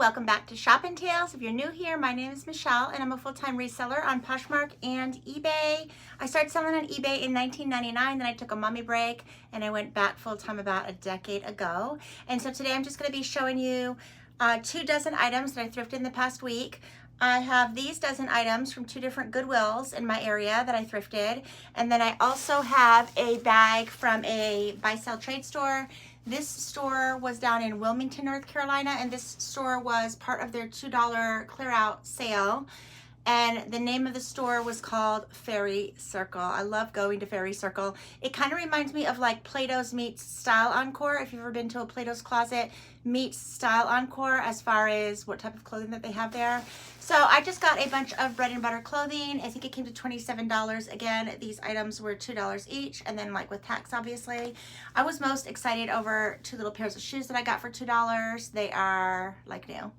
welcome back to Shopping Tales. If you're new here, my name is Michelle and I'm a full-time reseller on Poshmark and eBay. I started selling on eBay in 1999, then I took a mommy break and I went back full-time about a decade ago. And so today I'm just going to be showing you 2 dozen items that I thrifted in the past week. I have these dozen items from 2 different Goodwills in my area that I thrifted. And then I also have a bag from a buy-sell trade store. This store was down in Wilmington, North Carolina, and this store was part of their $2 clear out sale. And the name of the store was called Fairy Circle. I love going to Fairy Circle. It kind of reminds me of like Plato's meets Style Encore. If you've ever been to a Plato's Closet meets Style Encore as far as what type of clothing that they have there. So I just got a bunch of bread and butter clothing. I think it came to $27. Again, these items were $2 each, and then like with tax, obviously. I was most excited over 2 little pairs of shoes that I got for $2. They are like new.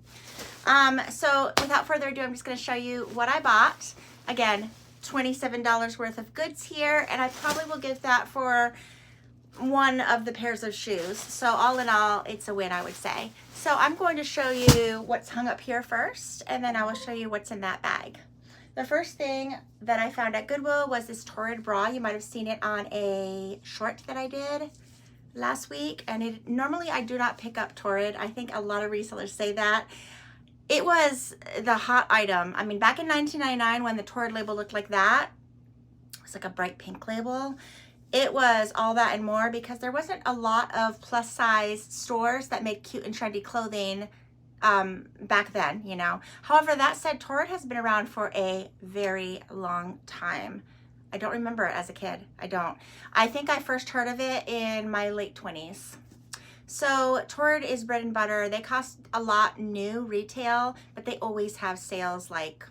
So without further ado, I'm just going to show you what I bought. Again, $27 worth of goods here, and I probably will give that for one of the pairs of shoes. So all in all, it's a win, I would say. So I'm going to show you what's hung up here first, and then I will show you what's in that bag. The first thing that I found at Goodwill was this Torrid bra. You might have seen it on a short that I did last week, and normally I do not pick up Torrid. I think a lot of resellers say that. It was the hot item. I mean, back in 1999 when the Torrid label looked like that, it was like a bright pink label. It was all that and more because there wasn't a lot of plus size stores that made cute and trendy clothing back then, you know. However, that said, Torrid has been around for a very long time. I don't remember it as a kid. I don't. I think I first heard of it in my late 20s. So Torrid is bread and butter. They cost a lot new retail, but they always have sales like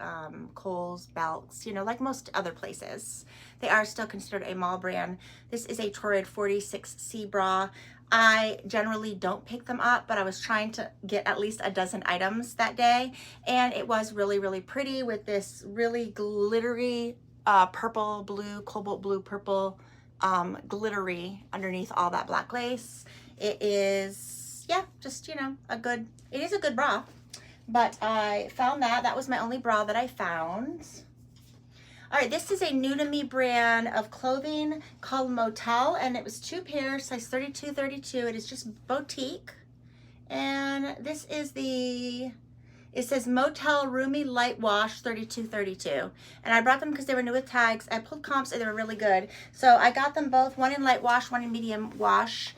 Kohl's, Belk's, you know, like most other places. They are still considered a mall brand. This is a Torrid 46C bra. I generally don't pick them up, but I was trying to get at least a dozen items that day. And it was really, really pretty with this really glittery purple, blue, cobalt blue, purple, glittery underneath all that black lace. It is, yeah, just, you know, it is a good bra. But I found that was my only bra that I found. All right, this is a new to me brand of clothing called Motel, and it was 2 pairs, size 32, 32. It is just boutique. And this is it says Motel Roomy Light Wash 32, 32. And I brought them because they were new with tags. I pulled comps and they were really good. So I got them both, one in light wash, one in medium wash.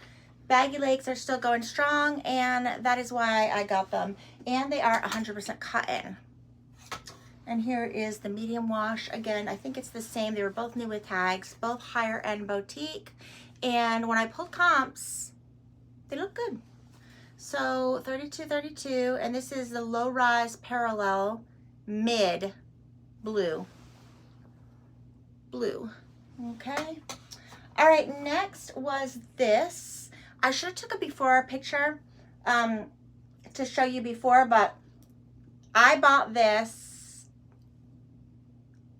Baggy legs are still going strong, and that is why I got them. And they are 100% cotton. And here is the medium wash. Again, I think it's the same. They were both new with tags, both higher end boutique. And when I pulled comps, they look good. So 32, 32, and this is the low rise parallel mid blue. Okay. All right, next was this. I should have took a before picture to show you before, but I bought this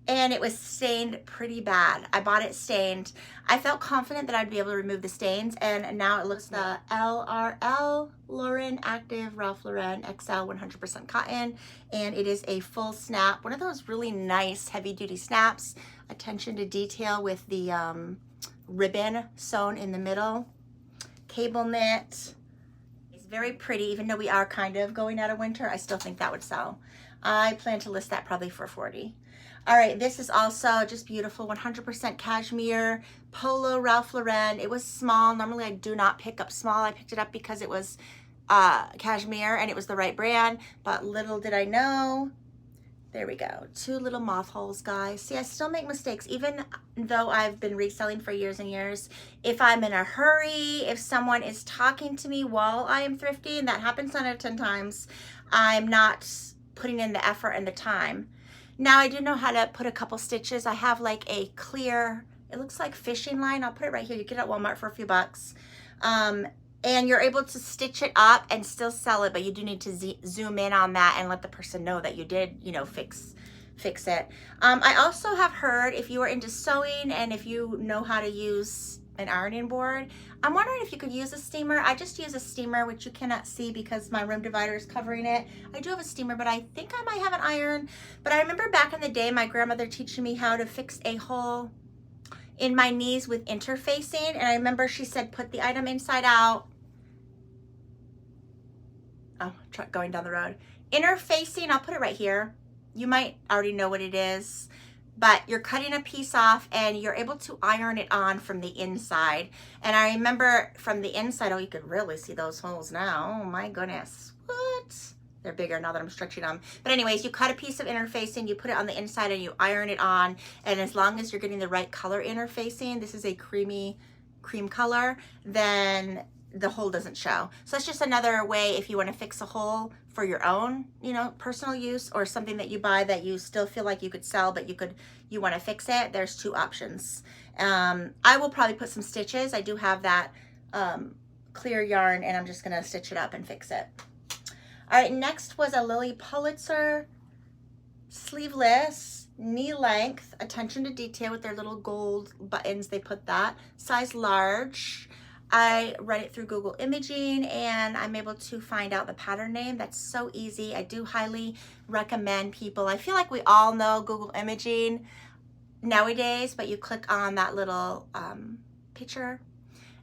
and it was stained pretty bad. I bought it stained. I felt confident that I'd be able to remove the stains, and now it looks the LRL Lauren Active Ralph Lauren XL 100% cotton, and it is a full snap. One of those really nice heavy duty snaps. Attention to detail with the ribbon sewn in the middle. Cable knit. It's very pretty. Even though we are kind of going out of winter, I still think that would sell. I plan to list that probably for $40. All right, this is also just beautiful. 100% cashmere polo Ralph Lauren. It was small. Normally I do not pick up small. I picked it up because it was cashmere and it was the right brand, but little did I know. There we go. 2 little moth holes, guys. See, I still make mistakes, even though I've been reselling for years and years. If I'm in a hurry, if someone is talking to me while I am thrifting, that happens 9 out of 10 times, I'm not putting in the effort and the time. Now, I do know how to put a couple stitches. I have like a clear, it looks like fishing line. I'll put it right here. You get it at Walmart for a few bucks. And you're able to stitch it up and still sell it, but you do need to zoom in on that and let the person know that you did, you know, fix it. I also have heard, if you are into sewing and if you know how to use an ironing board. I'm wondering if you could use a steamer. I just use a steamer, which you cannot see because my room divider is covering it. I do have a steamer, but I think I might have an iron. But I remember back in the day, my grandmother teaching me how to fix a hole in my knees with interfacing. And I remember she said, put the item inside out. Oh, truck going down the road. Interfacing, I'll put it right here. You might already know what it is, but you're cutting a piece off and you're able to iron it on from the inside. And I remember from the inside, oh, you could really see those holes now. Oh my goodness, what? They're bigger now that I'm stretching them. But anyways, you cut a piece of interfacing, you put it on the inside and you iron it on. And as long as you're getting the right color interfacing, this is a cream color, then the hole doesn't show. So that's just another way if you want to fix a hole for your own, you know, personal use, or something that you buy that you still feel like you could sell, but you want to fix it. There's two options. I will probably put some stitches. I do have that clear yarn, and I'm just gonna stitch it up and fix it. All right, next was a Lily Pulitzer sleeveless, knee length, attention to detail with their little gold buttons. They put that, size large. I read it through Google Imaging and I'm able to find out the pattern name. That's so easy. I do highly recommend people. I feel like we all know Google Imaging nowadays, but you click on that little picture.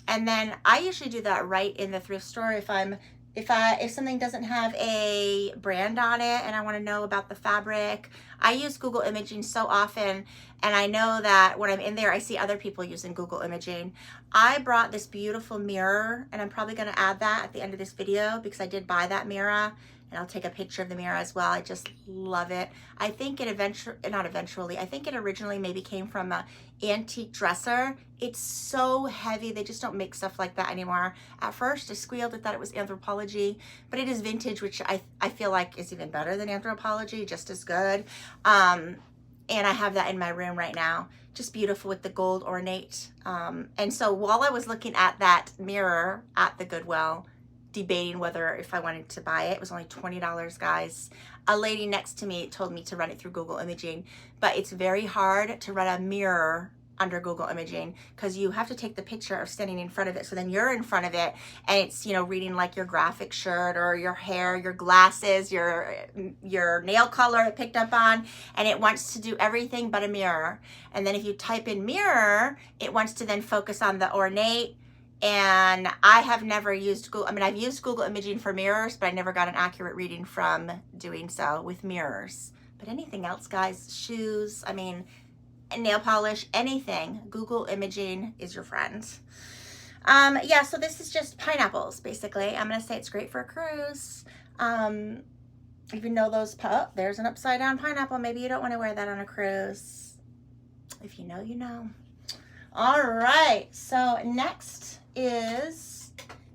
And then I usually do that right in the thrift store if something doesn't have a brand on it and I want to know about the fabric. I use Google Imaging so often, and I know that when I'm in there, I see other people using Google Imaging. I brought this beautiful mirror, and I'm probably going to add that at the end of this video because I did buy that mirror, and I'll take a picture of the mirror as well. I just love it. I think it I think it originally maybe came from an antique dresser. It's so heavy. They just don't make stuff like that anymore. At first I squealed. I thought it was Anthropologie, but it is vintage, which I feel like is even better than Anthropologie, just as good. And I have that in my room right now. Just beautiful with the gold ornate. And so while I was looking at that mirror at the Goodwill, debating whether if I wanted to buy it, it was only $20, guys. A lady next to me told me to run it through Google Imaging, but it's very hard to run a mirror under Google Imaging because you have to take the picture of standing in front of it. So then you're in front of it and it's, you know, reading like your graphic shirt or your hair, your glasses, your nail color it picked up on, and it wants to do everything but a mirror. And then if you type in mirror, it wants to then focus on the ornate. And I have never used Google, I've used Google Imaging for mirrors, but I never got an accurate reading from doing so with mirrors. But anything else, guys, shoes, nail polish, anything, Google Imaging is your friend. Yeah, so this is just pineapples, basically. I'm gonna say it's great for a cruise. Even though there's an upside down pineapple. Maybe you don't wanna wear that on a cruise. If you know, you know. All right, so next is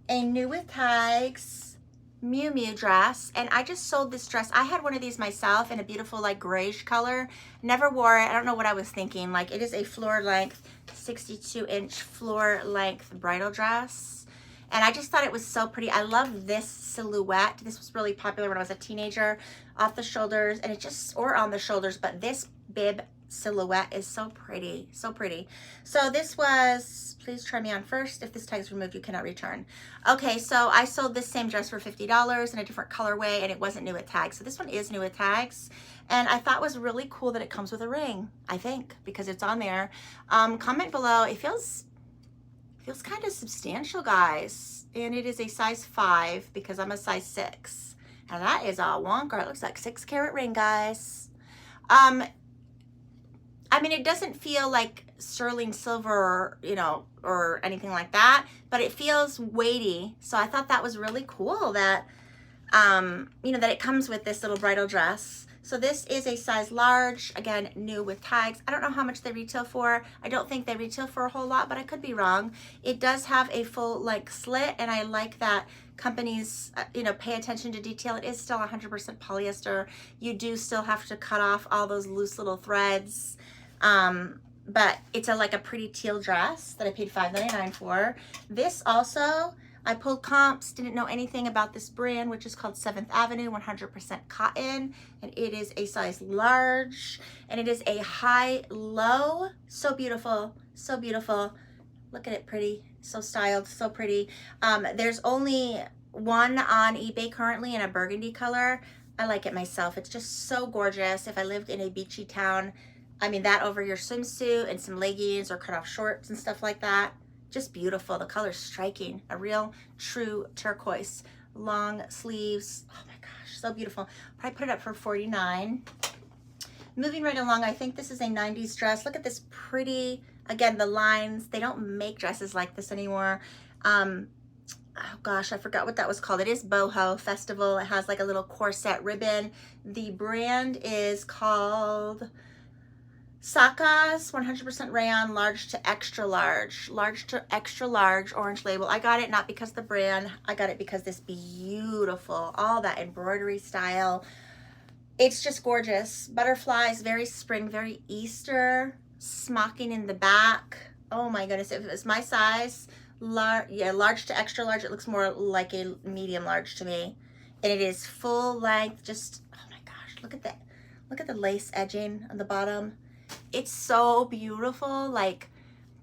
a new with tags Miu Miu dress, and I just sold this dress. I had one of these myself in a beautiful like grayish color. Never wore it. I don't know what I was thinking. Like, it is a floor length 62-inch floor length bridal dress, and I just thought it was so pretty. I love this silhouette. This was really popular when I was a teenager. Off the shoulders, and or on the shoulders, but this bib silhouette is so pretty, so pretty. So this was, please try me on first. If this tag is removed, you cannot return. Okay, so I sold this same dress for $50 in a different colorway, and it wasn't new with tags. So this one is new with tags, and I thought it was really cool that it comes with a ring, I think, because it's on there. Comment below. It feels kind of substantial, guys, and it is a size 5 because I'm a size 6, and that is a wonker. It looks like 6-carat ring, guys. It doesn't feel like sterling silver, or anything like that, but it feels weighty. So I thought that was really cool that, that it comes with this little bridal dress. So this is a size large, again, new with tags. I don't know how much they retail for. I don't think they retail for a whole lot, but I could be wrong. It does have a full like slit, and I like that companies, pay attention to detail. It is still 100% polyester. You do still have to cut off all those loose little threads. But it's like a pretty teal dress that I paid $5.99 for. This also, I pulled comps, didn't know anything about this brand, which is called 7th Avenue, 100% cotton, and it is a size large, and it is a high-low, so beautiful, Look at it, pretty. So styled, so pretty. There's only one on eBay currently in a burgundy color. I like it myself. It's just so gorgeous. If I lived in a beachy town, I mean, that over your swimsuit and some leggings or cut off shorts and stuff like that. Just beautiful. The color's striking. A real true turquoise. Long sleeves. Oh my gosh, so beautiful. Probably put it up for $49. Moving right along, I think this is a 90s dress. Look at this pretty, again, the lines. They don't make dresses like this anymore. Oh gosh, I forgot what that was called. It is Boho Festival. It has like a little corset ribbon. The brand is called Saka's 100% rayon, large to extra large orange label. I got it not because of the brand. I got it because this beautiful, all that embroidery style. It's just gorgeous. Butterflies, very spring, very Easter. Smocking in the back. Oh my goodness, if it was my size, large to extra large, it looks more like a medium large to me. And it is full length, just, oh my gosh, look at the lace edging on the bottom. It's so beautiful. Like,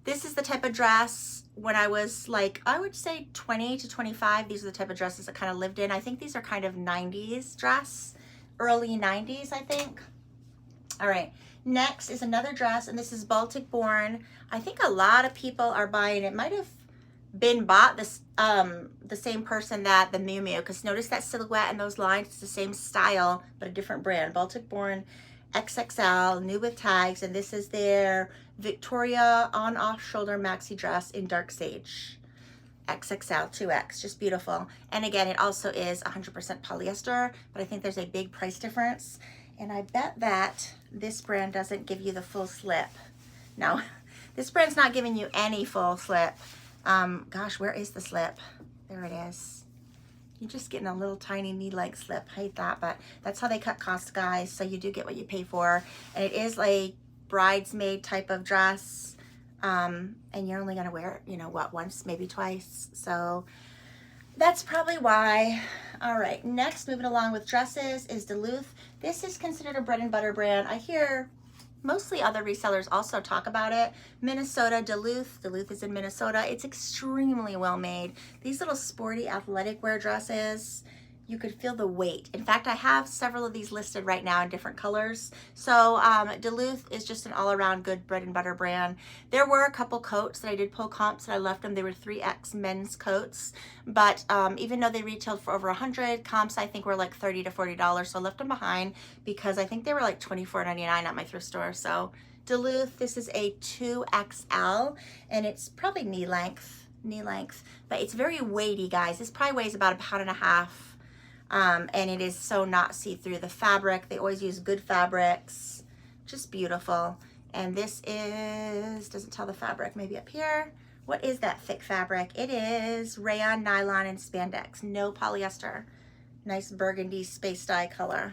this is the type of dress when I was like, I would say 20 to 25, these are the type of dresses I kind of lived in. I think these are kind of 90s dress, early 90s, I think. All right, next is another dress, and this is Baltic Born. I think a lot of people are buying it. Might have been bought this the same person that the Miu Miu, because notice that silhouette and those lines. It's the same style but a different brand. Baltic Born XXL, new with tags, and this is their Victoria on-off shoulder maxi dress in dark sage. XXL 2X, just beautiful. And again, it also is 100% polyester, but I think there's a big price difference. And I bet that this brand doesn't give you the full slip. No, this brand's not giving you any full slip. Gosh, where is the slip? There it is. You're just getting a little tiny knee-length slip. I hate that, but that's how they cut costs, guys. So you do get what you pay for. And it is a bridesmaid type of dress. And you're only gonna wear it, you know what, once, maybe twice. So that's probably why. All right, next, moving along with dresses is Duluth. This is considered a bread and butter brand. I hear mostly other resellers also talk about it. Minnesota, Duluth is in Minnesota. It's extremely well made. These little sporty athletic wear dresses, you could feel the weight. In fact, I have several of these listed right now in different colors. So Duluth is just an all-around good bread and butter brand. There were a couple coats that I did pull comps and I left them. They were 3X men's coats, but even though they retailed for over 100, comps I think were like $30 to $40, so I left them behind because I think they were like $24.99 at my thrift store. So Duluth, this is a 2XL and it's probably knee length, but it's very weighty, guys. This probably weighs about 1.5 pounds. And it is so not see-through. The fabric, they always use good fabrics, just beautiful. And this is, doesn't tell the fabric, maybe up here. What is that thick fabric? It is rayon, nylon, and spandex, no polyester. Nice burgundy space dye color,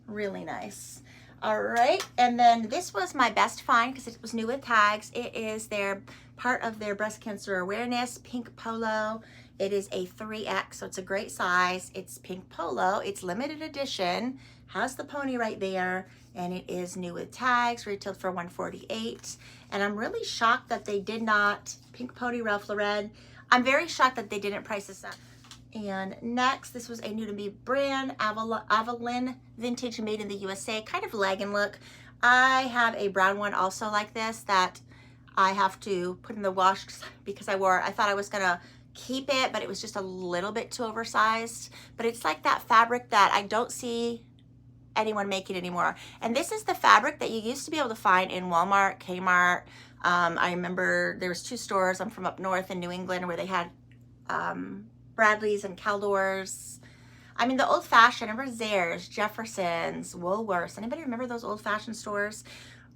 really nice. All right, and then this was my best find because it was new with tags. It is part of their breast cancer awareness pink polo. It is a 3X, so it's a great size. It's pink polo. It's limited edition. Has the pony right there, and it is new with tags. Retailed for $148. And I'm really shocked that they did not pink pony Ralph Lauren. I'm very shocked that they didn't price this up. And next, this was a new to me brand, Avalon Vintage, made in the USA, kind of legging look. I have a brown one also like this that I have to put in the wash because I thought I was gonna keep it, but it was just a little bit too oversized. But it's like that fabric that I don't see anyone making anymore. And this is the fabric that you used to be able to find in Walmart, Kmart. I remember there was 2 stores, I'm from up north in New England, where they had Bradley's and Caldors. I mean, the old-fashioned, remember Zayre's, Jefferson's, Woolworths. Anybody remember those old-fashioned stores?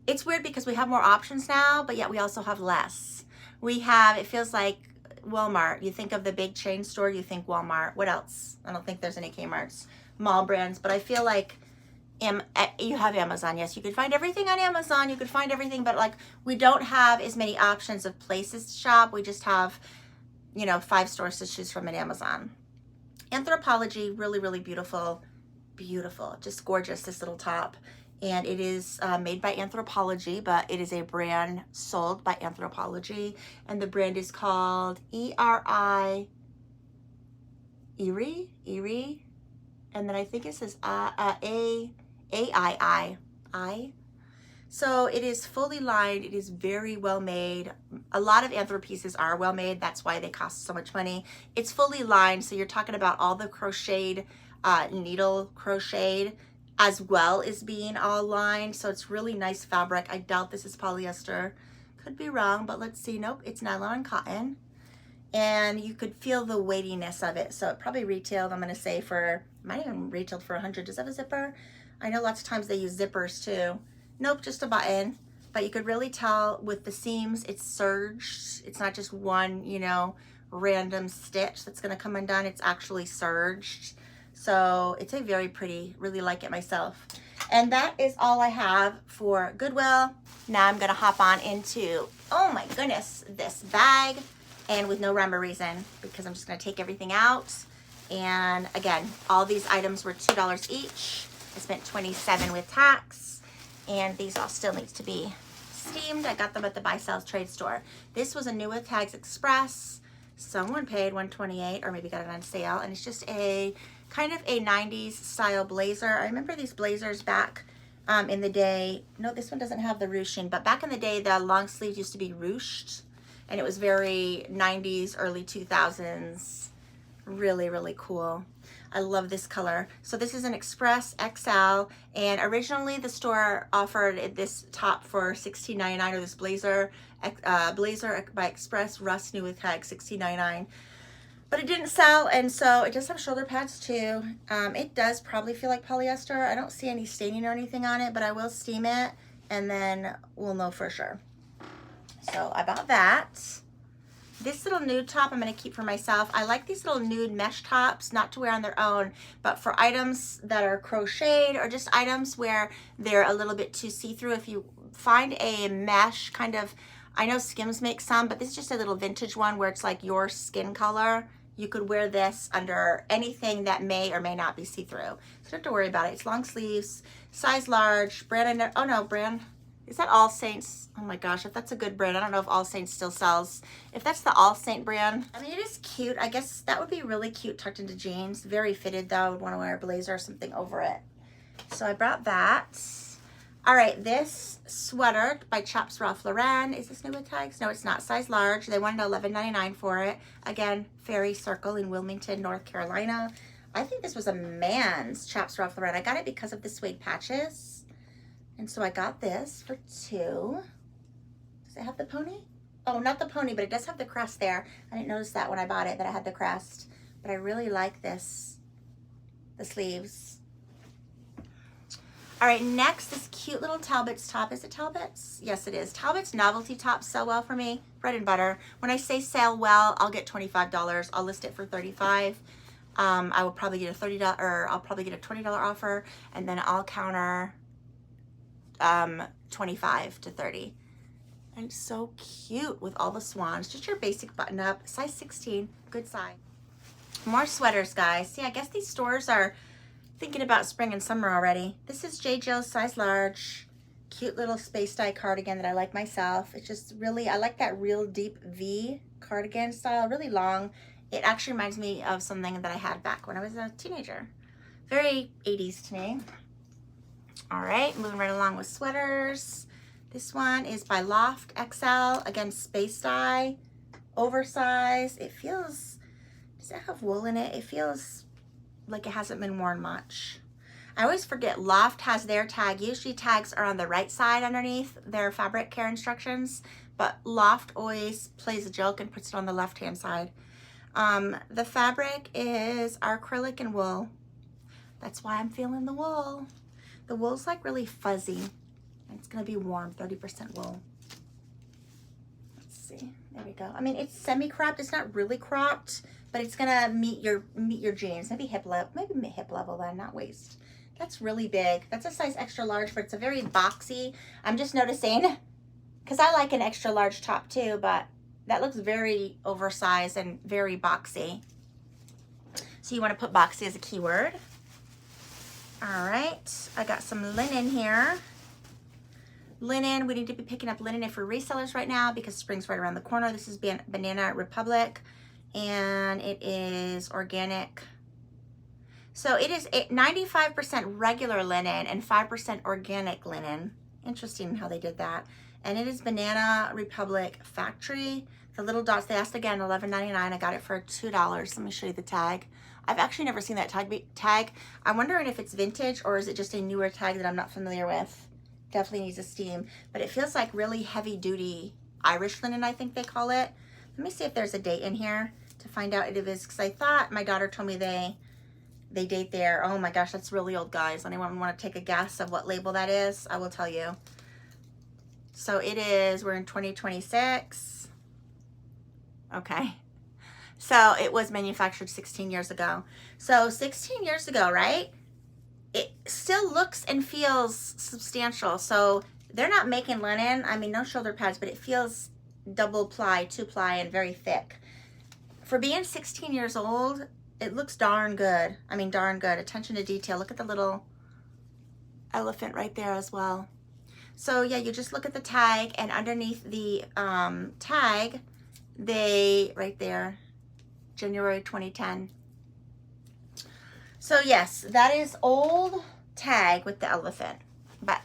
It's weird because we have more options now, but yet we also have less. We have, it feels like Walmart. You think of the big chain store, you think Walmart. What else? I don't think there's any Kmart's, mall brands, but I feel like you have Amazon. Yes, you could find everything on Amazon. You could find everything, but like we don't have as many options of places to shop. We just have, you know, 5 stores to choose from at Amazon. Anthropologie, really, really beautiful, beautiful, just gorgeous, this little top. and it is made by Anthropologie, but it is a brand sold by Anthropologie, and the brand is called Erie, and then I think it says AII. So it is fully lined. It is very well made. A lot of Anthro pieces are well made. That's why they cost so much money. It's fully lined, so you're talking about all the crocheted, needle crocheted, as well as being all lined. So it's really nice fabric. I doubt this is polyester. Could be wrong, but let's see. Nope, it's nylon and cotton. And you could feel the weightiness of it. So it probably retailed, I'm gonna say for, might even retailed for 100. Does that have a zipper? I know lots of times they use zippers too. Nope, just a button. But you could really tell with the seams, it's serged. It's not just one, you know, random stitch that's gonna come undone. It's actually serged. So it's a very pretty, really like it myself. And that is all I have for Goodwill. Now I'm gonna hop on into, oh my goodness, this bag. And with no rhyme or reason, because I'm just gonna take everything out. And again, all these items were $2 each. I spent $27 with tax. And these all still needs to be steamed. I got them at the Buy Sell Trade store. This was a new with tags express. Someone paid $128, or maybe got it on sale. And it's just a kind of a 90s style blazer. I remember these blazers back in the day. No, this one doesn't have the ruching, but back in the day, the long sleeves used to be ruched. And it was very 90s, early 2000s. Really, really cool. I love this color. So this is an Express XL, and originally the store offered this top for $16.99, or this blazer by Express Rust New with Tag $16.99. But it didn't sell, and so it does have shoulder pads too. It does probably feel like polyester. I don't see any staining or anything on it, but I will steam it, and then we'll know for sure. So I bought that. This little nude top I'm going to keep for myself. I like these little nude mesh tops, not to wear on their own, but for items that are crocheted or just items where they're a little bit too see-through. If you find a mesh kind of, I know Skims make some, but this is just a little vintage one where it's like your skin color. You could wear this under anything that may or may not be see-through. So you don't have to worry about it. It's long sleeves, size large, brand, oh no, brand. Is that All Saints? Oh my gosh, if that's a good brand. I don't know if All Saints still sells. If that's the All Saint brand, I mean, it is cute. I guess that would be really cute tucked into jeans. Very fitted though. I would want to wear a blazer or something over it. So I brought that. All right, this sweater by Chaps Ralph Lauren. Is this new with tags? No, it's not. Size large. They wanted $11.99 for it. Again, Fairy Circle in Wilmington, North Carolina. I think this was a man's Chaps Ralph Lauren. I got it because of the suede patches. And so I got this for $2. Does it have the pony? Oh, not the pony, but it does have the crest there. I didn't notice that when I bought it, that I had the crest. But I really like this, the sleeves. All right, next, this cute little Talbot's top. Is it Talbot's? Yes, it is. Talbot's novelty tops sell well for me. Bread and butter. When I say sell well, I'll get $25. I'll list it for $35. I will probably get a $30, or I'll probably get a $20 offer, and then I'll counter 25 to 30. And so cute with all the swans. Just your basic button up, size 16, good size. More sweaters, guys. See, I guess these stores are thinking about spring and summer already. This is J. Jill's size large, cute little space dye cardigan that I like myself. It's just really, I like that real deep V cardigan style, really long. It actually reminds me of something that I had back when I was a teenager. Very 80s to me. All right, moving right along with sweaters. This one is by Loft XL. Again, space dye, oversized. It feels, does it have wool in it? It feels like it hasn't been worn much. I always forget Loft has their tag. Usually tags are on the right side underneath their fabric care instructions, but Loft always plays a joke and puts it on the left-hand side. The fabric is acrylic and wool. That's why I'm feeling the wool. The wool's like really fuzzy. It's gonna be warm, 30% wool. Let's see, there we go. I mean, it's semi-cropped, it's not really cropped, but it's gonna meet your jeans. Maybe hip level then, not waist. That's really big. That's a size extra large, but it's a very boxy. I'm just noticing, because I like an extra large top too, but that looks very oversized and very boxy. So you wanna put boxy as a keyword. All right, I got some linen here. Linen, we need to be picking up linen if we're resellers right now because spring's right around the corner. This is Banana Republic, and it is organic. So it is 95% regular linen and 5% organic linen. Interesting how they did that. And it is Banana Republic Factory. The little dots, they asked again, $11.99. I got it for $2. Let me show you the tag. I've actually never seen that tag. I'm wondering if it's vintage or is it just a newer tag that I'm not familiar with. Definitely needs a steam, but it feels like really heavy duty Irish linen, I think they call it. Let me see if there's a date in here to find out if it is, because I thought my daughter told me they date there. Oh my gosh, that's really old, guys. Anyone want to take a guess of what label that is? I will tell you. So it is, we're in 2026. Okay. So it was manufactured 16 years ago. So 16 years ago, right? It still looks and feels substantial. So they're not making linen. I mean, no shoulder pads, but it feels double ply, 2-ply, and very thick. For being 16 years old, it looks darn good. I mean, darn good. Attention to detail. Look at the little elephant right there as well. So yeah, you just look at the tag, and underneath the tag, right there, January 2010. So yes, that is old tag with the elephant. But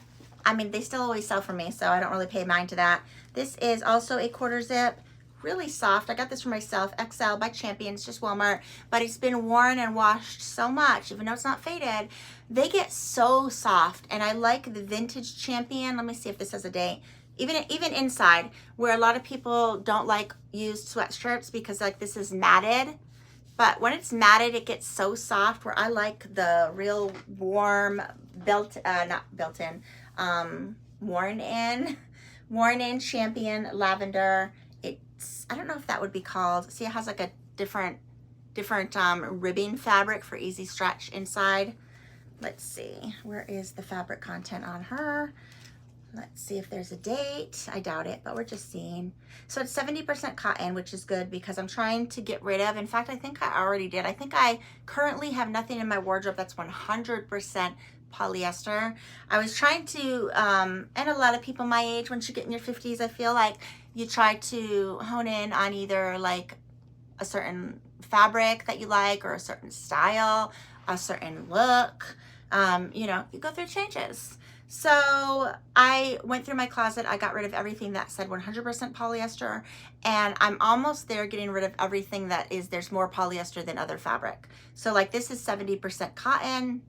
I mean, they still always sell for me, so I don't really pay mind to that. This is also a quarter zip. Really soft. I got this for myself, XL by Champion. It's just Walmart, but it's been worn and washed so much, even though it's not faded. They get so soft, and I like the vintage Champion. Let me see if this has a date. Even inside, where a lot of people don't like used sweatshirts because like this is matted, but when it's matted, it gets so soft. Where I like the real warm worn in Champion lavender. I don't know if that would be called. See, it has like a different ribbing fabric for easy stretch inside. Let's see, where is the fabric content on her? Let's see if there's a date. I doubt it, but we're just seeing. So it's 70% cotton, which is good because I'm trying to get rid of. In fact, I think I already did. I think I currently have nothing in my wardrobe that's 100% polyester. I was trying to, and a lot of people my age, once you get in your 50s, I feel like you try to hone in on either like a certain fabric that you like or a certain style, a certain look. You know, you go through changes. So I went through my closet. I got rid of everything that said 100% polyester, and I'm almost there getting rid of everything that is, there's more polyester than other fabric. So like this is 70% cotton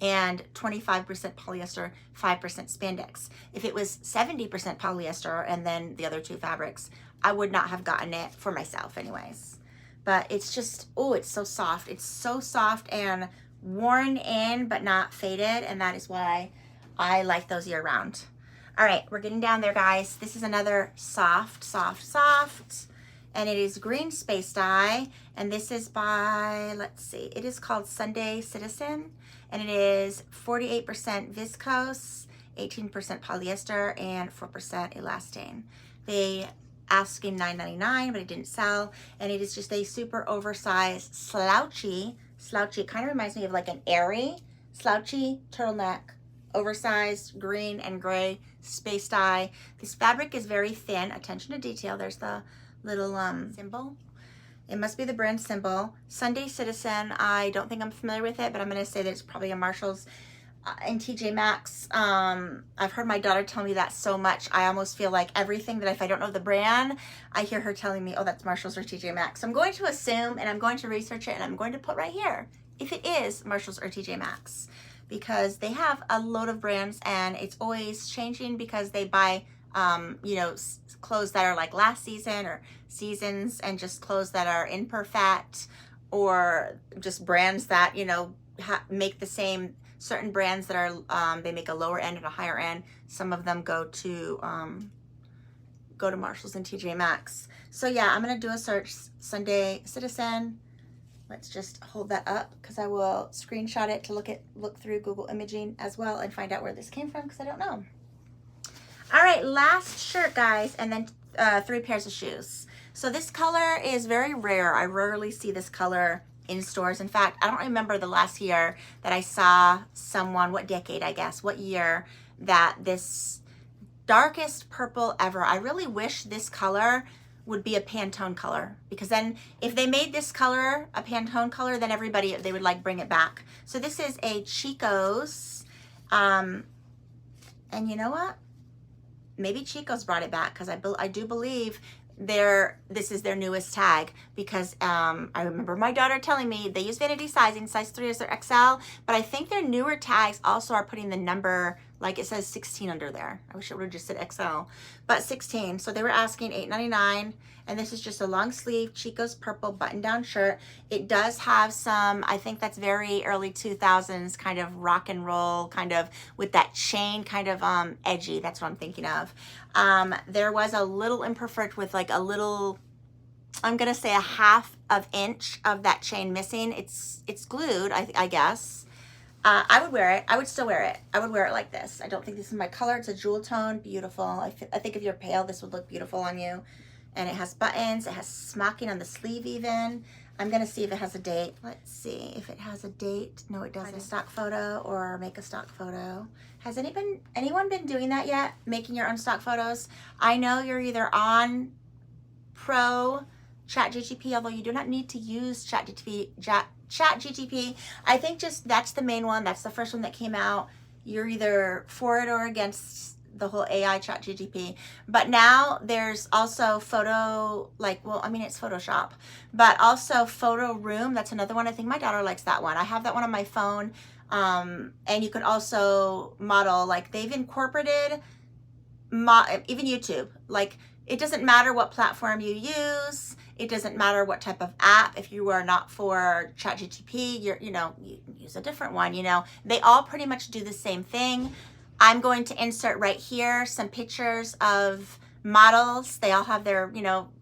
and 25% polyester, 5% spandex. If it was 70% polyester and then the other two fabrics, I would not have gotten it for myself anyways. But it's just, oh, it's so soft. It's so soft and worn in, but not faded, and that is why I like those year round. All right, we're getting down there, guys. This is another soft, and it is green space dye, and this is by, let's see, it is called Sunday Citizen, and it is 48% viscose, 18% polyester, and 4% elastane. They asking $9.99, but it didn't sell, and it is just a super oversized slouchy, it kind of reminds me of like an airy slouchy turtleneck, oversized green and gray space dye. This fabric is very thin. Attention to detail. There's the little symbol. It must be the brand symbol. Sunday Citizen. I don't think I'm familiar with it, but I'm going to say that it's probably a Marshall's and TJ Maxx. I've heard my daughter tell me that so much. I almost feel like everything that if I don't know the brand, I hear her telling me, oh, that's Marshall's or TJ Maxx. So I'm going to assume, and I'm going to research it, and I'm going to put right here if it is Marshall's or TJ Maxx, because they have a load of brands and it's always changing because they buy you know, clothes that are like last season or seasons, and just clothes that are imperfect, or just brands that, you know, make the same. Certain brands that are they make a lower end and a higher end. Some of them go to Marshall's and TJ Maxx. So yeah, I'm gonna do a search, Sunday Citizen. Let's just hold that up because I will screenshot it to look through Google imaging as well and find out where this came from, because I don't know. All right, last shirt, guys, and then 3 pairs of shoes. So this color is very rare. I rarely see this color in stores. In fact, I don't remember the last year that I saw someone, what decade, I guess, what year, that this darkest purple ever. I really wish this color would be a Pantone color, because then if they made this color a Pantone color, then everybody, they would like bring it back. So this is a Chico's, and you know what? Maybe Chico's brought it back, because I do believe this is their newest tag, because I remember my daughter telling me they use vanity sizing, size 3 is their XL, but I think their newer tags also are putting the number, like it says 16 under there. I wish it would have just said XL, but 16. So they were asking $8.99, and this is just a long sleeve Chico's purple button down shirt. It does have some, I think that's very early 2000s kind of rock and roll, kind of with that chain, kind of edgy. That's what I'm thinking of. There was a little imperfect with like a little, I'm gonna say a half of inch of that chain missing. It's glued, I guess. I would wear it. I would still wear it. I would wear it like this. I don't think this is my color. It's a jewel tone, beautiful. I think if you're pale, this would look beautiful on you. And it has buttons. It has smocking on the sleeve even. I'm gonna see if it has a date. Let's see if it has a date. No, it doesn't. Stock photo or make a stock photo. Has anyone been doing that yet? Making your own stock photos? I know you're either on Pro ChatGPT, although you do not need to use ChatGPT. I think just that's the main one. That's the first one that came out. You're either for it or against the whole AI ChatGPT. But now there's also photo, like, well, I mean, it's Photoshop, but also Photo Room. That's another one. I think my daughter likes that one. I have that one on my phone. And you can also model, like they've incorporated even YouTube. Like, it doesn't matter what platform you use. It doesn't matter what type of app. If you are not for ChatGPT, you use a different one. They all pretty much do the same thing. I'm going to insert right here some pictures of models. They all have their,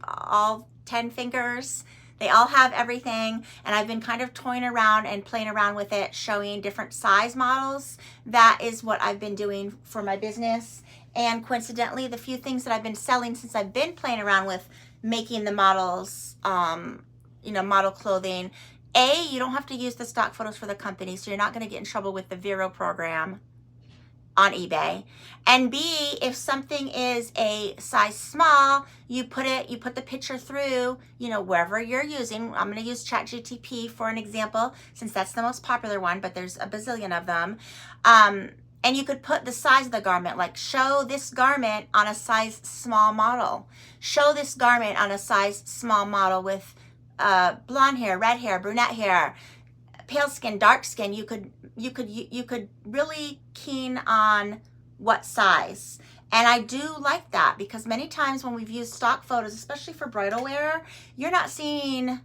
all 10 fingers. They all have everything. And I've been kind of toying around and playing around with it, showing different size models. That is what I've been doing for my business. And coincidentally, the few things that I've been selling since I've been playing around with making the models, model clothing, you don't have to use the stock photos for the company, so you're not going to get in trouble with the Vero program on eBay. And B, if something is a size small, you put the picture through, wherever you're using. I'm going to use ChatGPT for an example, since that's the most popular one, but there's a bazillion of them. And you could put the size of the garment, like show this garment on a size small model. Show this garment on a size small model with blonde hair, red hair, brunette hair, pale skin, dark skin. You could really keen on what size. And I do like that, because many times when we've used stock photos, especially for bridal wear, you're not seeing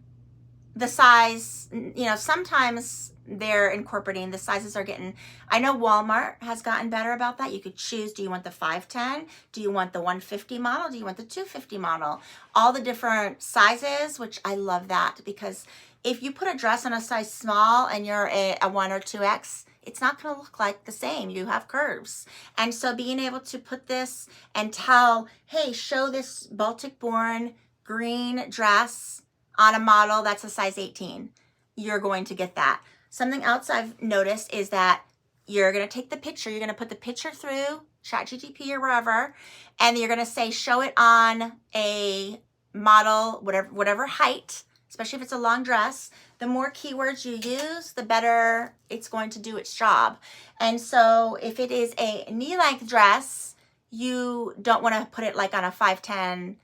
the size. Sometimes they're incorporating, the sizes are getting, I know Walmart has gotten better about that. You could choose, do you want the 510? Do you want the 150 model? Do you want the 250 model? All the different sizes, which I love that, because if you put a dress on a size small and you're a 1 or 2X, it's not going to look like the same. You have curves. And so being able to put this and tell, hey, show this Baltic born green dress on a model that's a size 18, you're going to get that. Something else I've noticed is that you're going to take the picture, you're going to put the picture through ChatGPT or wherever, and you're going to say, show it on a model, whatever height, especially if it's a long dress. The more keywords you use, the better it's going to do its job. And so if it is a knee-length dress, you don't want to put it like on a 5'10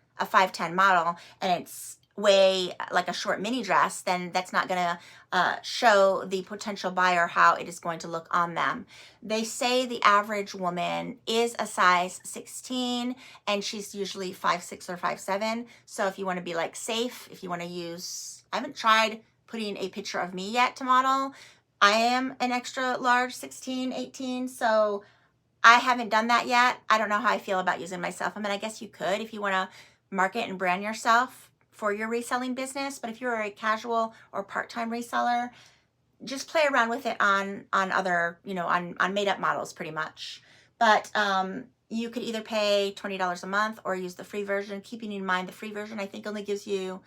model, and it's way like a short mini dress, then that's not going to show the potential buyer how it is going to look on them. They say the average woman is a size 16, and she's usually 5'6" or 5'7". So if you want to be like safe, if you want to use, I haven't tried putting a picture of me yet to model. I am an extra large 16, 18, so I haven't done that yet. I don't know how I feel about using myself. I mean, I guess you could if you want to market and brand yourself for your reselling business, but if you're a casual or part-time reseller, just play around with it on other, on made-up models pretty much. But you could either pay $20 a month or use the free version, keeping in mind the free version I think only gives you,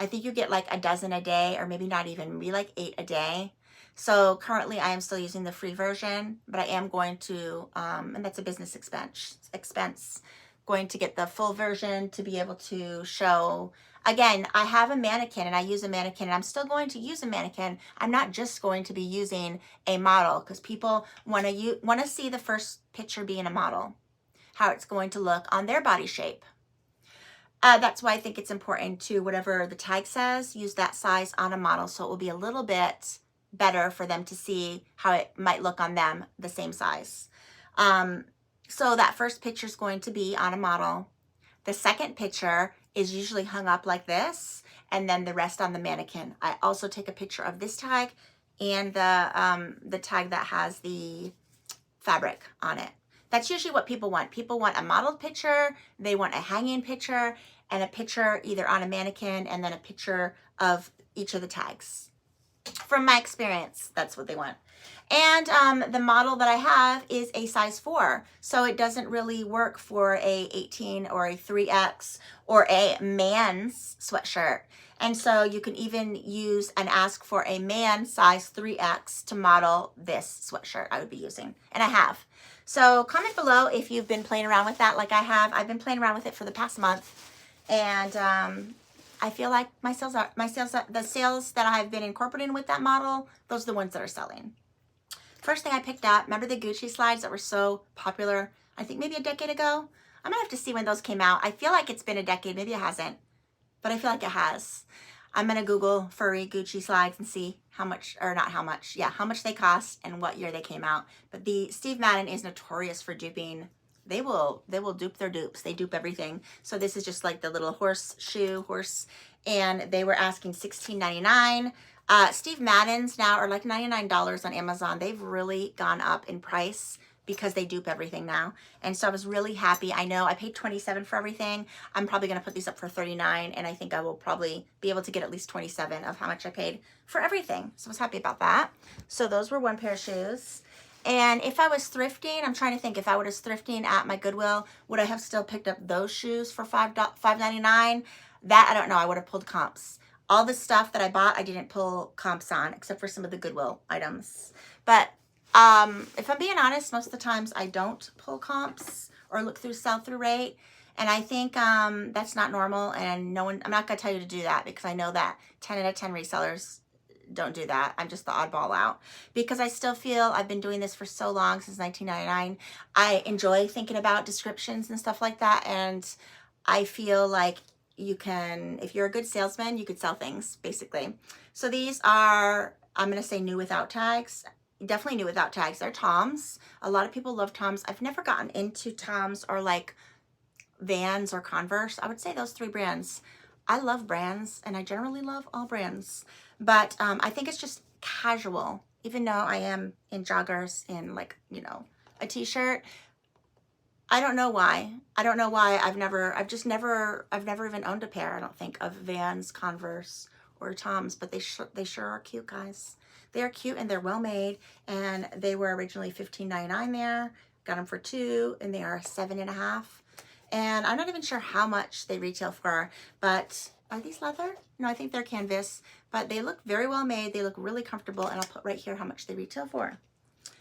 I think you get like a dozen a day, or maybe not even, maybe like 8 a day. So currently I am still using the free version, but I am going to, and that's a business expense, going to get the full version to be able to show. Again, I have a mannequin and I use a mannequin, and I'm still going to use a mannequin. I'm not just going to be using a model, because people want to see the first picture being a model, how it's going to look on their body shape. That's why I think it's important to, whatever the tag says, use that size on a model, so it will be a little bit better for them to see how it might look on them, the same size. So that first picture is going to be on a model. The second picture is usually hung up like this, and then the rest on the mannequin. I also take a picture of this tag and the tag that has the fabric on it. That's usually what people want. People want a modeled picture, they want a hanging picture, and a picture either on a mannequin, and then a picture of each of the tags. From my experience, that's what they want. And the model that I have is a size 4, so it doesn't really work for a 18 or a 3X or a man's sweatshirt. And so you can even use and ask for a man size 3X to model this sweatshirt I would be using, and I have. So comment below if you've been playing around with that like I have. I've been playing around with it for the past month, and I feel like the sales that I've been incorporating with that model, those are the ones that are selling. First thing I picked up, remember the Gucci slides that were so popular, I think maybe a decade ago? I'm gonna have to see when those came out. I feel like it's been a decade, maybe it hasn't, but I feel like it has. I'm gonna Google furry Gucci slides and see how much, or not how much, yeah, how much they cost and what year they came out. But the Steve Madden is notorious for duping. They will dupe their dupes. They dupe everything. So this is just like the little horse, and they were asking $16.99. Steve Madden's now are like $99 on Amazon. They've really gone up in price because they dupe everything now. And so I was really happy. I know I paid $27 for everything. I'm probably going to put these up for $39, and I think I will probably be able to get at least $27 of how much I paid for everything. So I was happy about that. So those were one pair of shoes. And if I was thrifting, I'm trying to think, if I was thrifting at my Goodwill, would I have still picked up those shoes for $5.99? That, I don't know. I would have pulled comps. All the stuff that I bought, I didn't pull comps on, except for some of the Goodwill items. But if I'm being honest, most of the times I don't pull comps or look through sell-through rate. And I think that's not normal. And no one, I'm not going to tell you to do that, because I know that 10 out of 10 resellers don't do that. I'm just the oddball out, because I still feel I've been doing this for so long, since 1999. I enjoy thinking about descriptions and stuff like that. And I feel like you can, if you're a good salesman, you could sell things, basically. So these are, I'm going to say new without tags. Definitely new without tags. They're Toms. A lot of people love Toms. I've never gotten into Toms or like Vans or Converse. I would say those 3 brands. I love brands, and I generally love all brands. But I think it's just casual, even though I am in joggers and, like, you know, a t-shirt. I don't know why. I don't know why. I've never even owned a pair, I don't think, of Vans, Converse, or Toms. But they sure are cute, guys. They are cute, and they're well made. And they were originally $15.99 there. Got them for $2, and they are $7.50. And I'm not even sure how much they retail for, but are these leather? No, I think they're canvas, but they look very well made. They look really comfortable, and I'll put right here how much they retail for.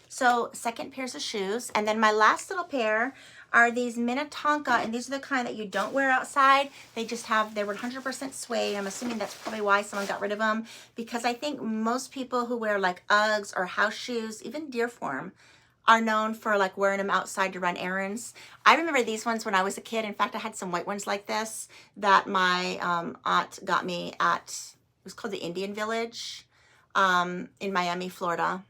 So second pairs of shoes. And then my last little pair are these Minnetonka, and these are the kind that you don't wear outside. They just have, they were 100% suede. I'm assuming that's probably why someone got rid of them, because I think most people who wear like Uggs or house shoes, even Deerform, are known for like wearing them outside to run errands. I remember these ones when I was a kid. In fact, I had some white ones like this that my aunt got me at, it was called the Indian Village in Miami, Florida.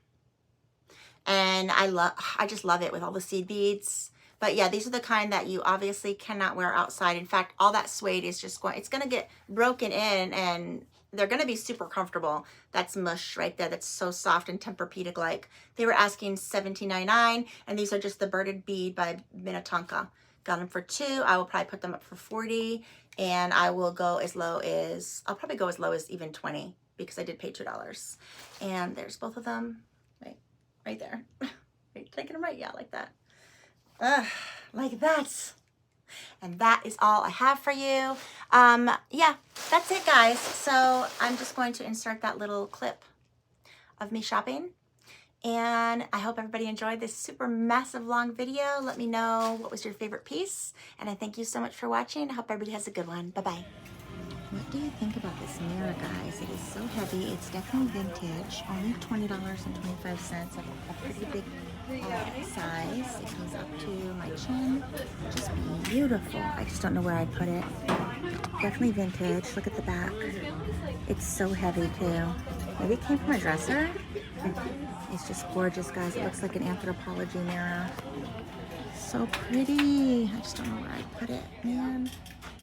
And I just love it with all the seed beads. But yeah, these are the kind that you obviously cannot wear outside. In fact, all that suede is just going, it's going to get broken in, and they're going to be super comfortable. That's mush right there. That's so soft and Tempur-Pedic-like. They were asking $17.99, and these are just the Birded Bead by Minnetonka. Got them for $2. I will probably put them up for $40, and I will go as low as, I'll probably go as low as even $20, because I did pay $2. And there's both of them. Right there. Are you taking them right? Yeah, like that. Like that. And that is all I have for you. Yeah, that's it, guys. So I'm just going to insert that little clip of me shopping. And I hope everybody enjoyed this super massive long video. Let me know what was your favorite piece. And I thank you so much for watching. I hope everybody has a good one. Bye-bye. What do you think about this mirror, guys? It is so heavy. It's definitely vintage. Only $20.25. A pretty big size. It goes up to my chin. Just beautiful. I just don't know where I'd put it. Definitely vintage. Look at the back. It's so heavy too. Maybe it came from a dresser. It's just gorgeous, guys. It looks like an Anthropologie mirror. So pretty. I just don't know where I'd put it, man.